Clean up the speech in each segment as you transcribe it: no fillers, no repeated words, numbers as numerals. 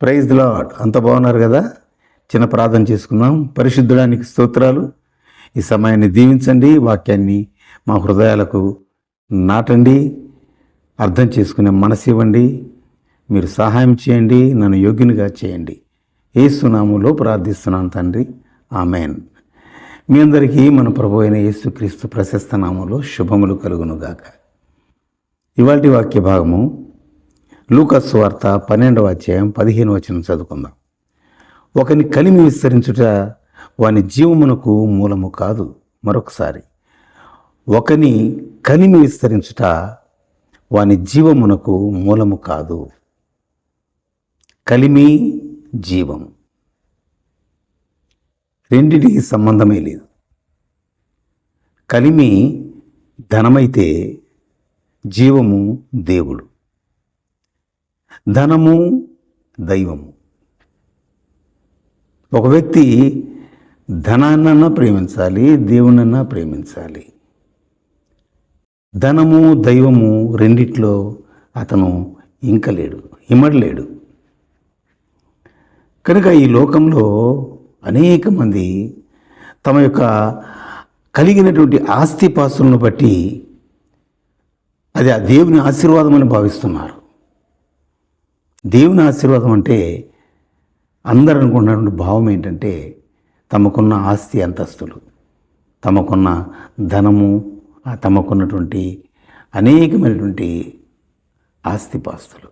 Praise the lord. అంత బాగున్నారు కదా? చిన్న ప్రార్థన చేసుకుందాం. పరిశుద్ధుడానికి స్తోత్రాలు. ఈ సమయాన్ని దీవించండి, వాక్యాన్ని మా హృదయాలకు నాటండి, అర్థం చేసుకునే మనసు ఇవ్వండి. మీరు సహాయం చేయండి, నన్ను యోగ్యునిగా చేయండి. యేసు నామములో ప్రార్థిస్తున్నాను తండ్రి, ఆమెన్. మీ అందరికీ మన ప్రభు అయిన యేసుక్రీస్తు ప్రశస్త నామములో శుభములు కలుగునుగాక. ఇవాల్టి వాక్య భాగము లూకా సువార్త 12వ అధ్యాయం 15వ వచనం చదువుకుందాం. ఒకని కలిమి విస్తరించుట వాని జీవమునకు మూలము కాదు. మరొకసారి, ఒకని కలిమి విస్తరించుట వాని జీవమునకు మూలము కాదు. కలిమి, జీవం రెండిటికి సంబంధమే లేదు. కలిమి ధనమైతే జీవము దేవుడు, ధనము దైవము. ఒక వ్యక్తి ధనాన్నన్నా ప్రేమించాలి, దేవునన్నా ప్రేమించాలి. ధనము దైవము రెండిట్లో అతను ఇంకలేడు, ఇమడలేడు. కనుక ఈ లోకంలో అనేక మంది తమ యొక్క కలిగినటువంటి ఆస్తిపాస్తులను బట్టి అది ఆ దేవుని ఆశీర్వాదం అని భావిస్తున్నారు. దేవుని ఆశీర్వాదం అంటే అందరూ అనుకున్నటువంటి భావం ఏంటంటే తమకున్న ఆస్తి అంతస్తులు, తమకున్న ధనము, తమకున్నటువంటి అనేకమైనటువంటి ఆస్తిపాస్తులు.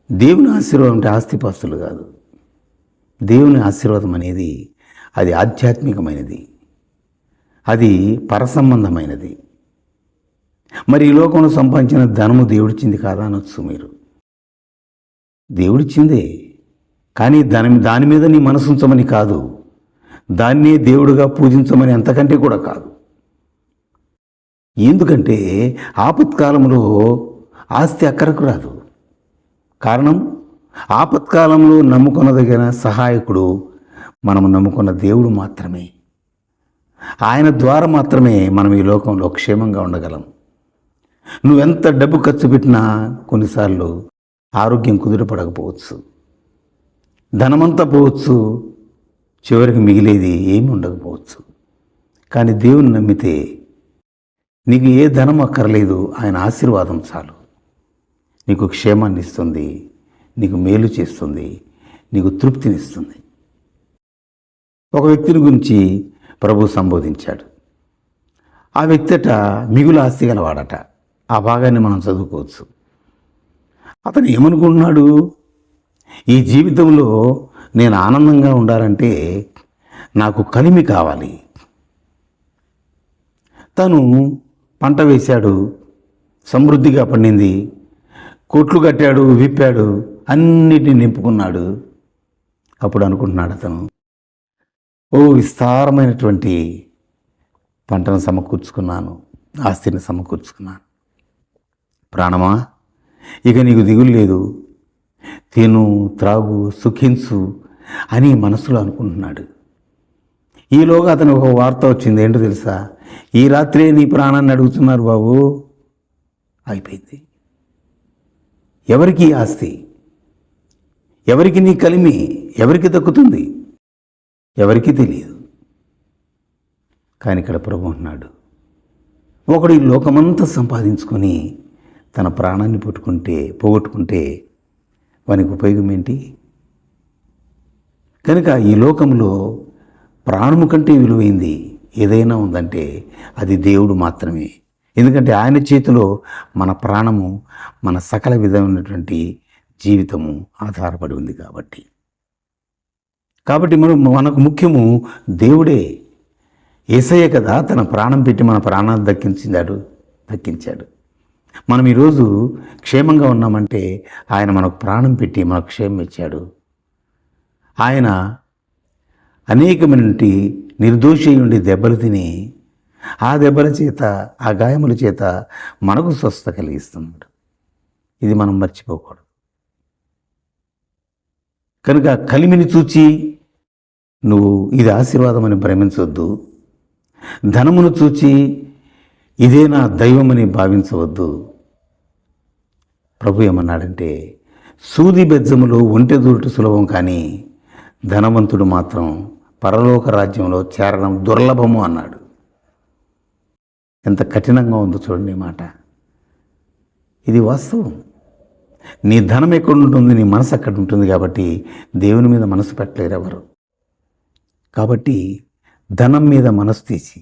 దేవుని ఆశీర్వాదం అంటే ఆస్తిపాస్తులు కాదు. దేవుని ఆశీర్వాదం అనేది అది ఆధ్యాత్మికమైనది, అది పరసంబంధమైనది. మరి ఈ లోకంలో సంపాదించిన ధనము దేవుడిచ్చింది కాదా అనొచ్చు మీరు. దేవుడిచ్చిందే, కానీ దాని మీద నీ మనసు ఉంచమని కాదు, దాన్నే దేవుడుగా పూజించమని అంతకంటే కూడా కాదు. ఎందుకంటే ఆపత్కాలంలో ఆస్తి అక్కరకు రాదు. కారణం, ఆపత్కాలంలో నమ్ముకొనదగిన సహాయకుడు మనము నమ్ముకున్న దేవుడు మాత్రమే. ఆయన ద్వారా మాత్రమే మనం ఈ లోకంలో క్షేమంగా ఉండగలం. నువ్వెంత డబ్బు ఖర్చు పెట్టినా కొన్నిసార్లు ఆరోగ్యం కుదుటపడకపోవచ్చు, ధనమంతా పోవచ్చు, చివరికి మిగిలేది ఏమి ఉండకపోవచ్చు. కానీ దేవుని నమ్మితే నీకు ఏ ధనం అక్కర్లేదు, ఆయన ఆశీర్వాదం చాలు. నీకు క్షేమాన్ని ఇస్తుంది, నీకు మేలు చేస్తుంది, నీకు తృప్తినిస్తుంది. ఒక వ్యక్తిని గురించి ప్రభు సంబోధించాడు. ఆ వ్యక్తిట మిగులు ఆస్తి గలవాడట. ఆ భాగాన్ని మనం చదువుకోవచ్చు. అతను ఏమనుకుంటున్నాడు, ఈ జీవితంలో నేను ఆనందంగా ఉండాలంటే నాకు కలిమి కావాలి. తను పంట వేశాడు, సమృద్ధిగా పండింది, కొట్లు కట్టాడు, విప్పాడు, అన్నిటిని నింపుకున్నాడు. అప్పుడు అనుకుంటున్నాడు అతను, విస్తారమైనటువంటి పంటను సమకూర్చుకున్నాను, ఆస్తిని సమకూర్చుకున్నాను. ప్రాణమా, ఇక నీకు దిగులు లేదు, తిను, త్రాగు, సుఖించు అని మనసులో అనుకుంటున్నాడు. ఈలోగా అతను ఒక వార్త వచ్చింది. ఏంటో తెలుసా? ఈ రాత్రే నీ ప్రాణాన్ని అడుగుతున్నారు బాబు. అయిపోయింది. ఎవరికి ఆస్తి, ఎవరికి నీ కలిమి, ఎవరికి దక్కుతుంది, ఎవరికి తెలియదు. కానీ ఇక్కడ ప్రభు అంటున్నాడు, ఒకడు ఈ లోకమంతా సంపాదించుకొని తన ప్రాణాన్ని పోగొట్టుకుంటే వానికి ఉపయోగం ఏంటి? కనుక ఈ లోకంలో ప్రాణము కంటే విలువైంది ఏదైనా ఉందంటే అది దేవుడు మాత్రమే. ఎందుకంటే ఆయన చేతిలో మన ప్రాణము, మన సకల విధమైనటువంటి జీవితము ఆధారపడి ఉంది. కాబట్టి మనకు ముఖ్యము దేవుడే. యేసయ్య కదా తన ప్రాణం పెట్టి మన ప్రాణాలు దక్కించాడు. మనం ఈరోజు క్షేమంగా ఉన్నామంటే ఆయన మనకు ప్రాణం పెట్టి మనకు క్షేమం ఇచ్చాడు. ఆయన అనేకమైనటువంటి నిర్దోషి ఉండి దెబ్బలు తిని ఆ దెబ్బల చేత, ఆ గాయముల చేత మనకు స్వస్థత కలిగిస్తున్నాడు. ఇది మనం మర్చిపోకూడదు. కనుక కలిమిని చూచి నువ్వు ఇది ఆశీర్వాదం అని భ్రమించవద్దు. ధనమును చూచి ఇదే నా దైవమని భావించవద్దు. ప్రభు ఏమన్నాడంటే, సూది బెజ్జములో ఒంటె దూరట సులభం, కానీ ధనవంతుడు మాత్రం పరలోక రాజ్యంలో చేరడం దుర్లభము అన్నాడు. ఎంత కఠినంగా ఉందో చూడండి ఈ మాట. ఇది వాస్తవం. నీ ధనం ఎక్కడ ఉంటుంది, నీ మనసు అక్కడ ఉంటుంది. కాబట్టి దేవుని మీద మనసు పెట్టలేరు ఎవరు. కాబట్టి ధనం మీద మనసు తీసి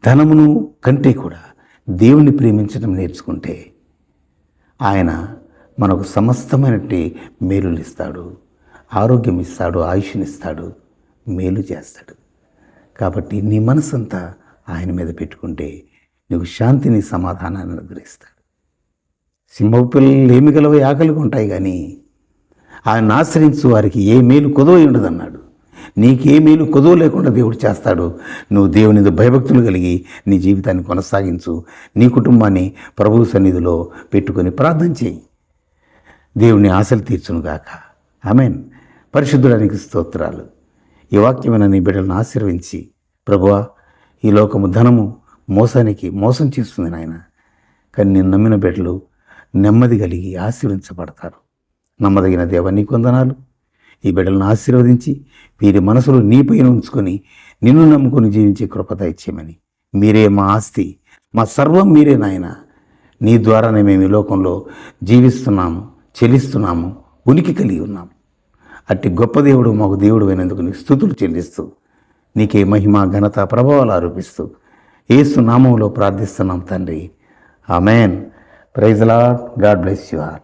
ధనమును కంటే కూడా దేవుని ప్రేమించడం నేర్చుకుంటే ఆయన మనకు సమస్తమైనటువంటి మేలులు ఇస్తాడు, ఆరోగ్యం ఇస్తాడు, ఆయుష్నిస్తాడు, మేలు చేస్తాడు. కాబట్టి నీ మనసంతా ఆయన మీద పెట్టుకుంటే నీకు శాంతిని, సమాధానాన్ని అనుగ్రహిస్తాడు. సింహపు పిల్లలు ఏమి గలవో ఆకలిగా ఉంటాయి, కానీ ఆయన ఆశ్రయించు వారికి ఏ మేలు కొదవై ఉండదన్నాడు. నీకే మేలు కొదవ లేకుండా దేవుడు చేస్తాడు. నువ్వు దేవుని భయభక్తులు కలిగి నీ జీవితాన్ని కొనసాగించు. నీ కుటుంబాన్ని ప్రభువు సన్నిధిలో పెట్టుకొని ప్రార్థన చేయి. దేవుని ఆశలు తీర్చునుగాక. ఆమేన్. పరిశుద్ధుడానికి స్తోత్రాలు. ఈ వాక్యమైన నీ బిడ్డలను ఆశీర్వించి, ప్రభువా, ఈ లోకము ధనము మోసం చేస్తుంది నాయన, కానీ నేను నమ్మిన బిడ్డలు నెమ్మది కలిగి ఆశీర్వించబడతారు. నమ్మదగిన దేవ, నీ వందనాలు. ఈ బిడ్డలను ఆశీర్వదించి వీరి మనసులు నీపైన ఉంచుకొని నిన్ను నమ్ముకొని జీవించే కృప దయచేయమని. మీరే మా ఆస్తి, మా సర్వం మీరే నాయన. నీ ద్వారానే మేము ఈ లోకంలో జీవిస్తున్నాము, చెల్లిస్తున్నాము, ఉనికి కలిగి ఉన్నాము. అట్టి గొప్ప దేవుడు మాకు దేవుడు అయినందుకు నీ స్తుతులు చెల్లిస్తూ నీకే మహిమ, ఘనత, ప్రభావాలు ఆరోపిస్తూ యేసు నామములో ప్రార్థిస్తున్నాం తండ్రి. Amen. Praise the lord. God bless you all.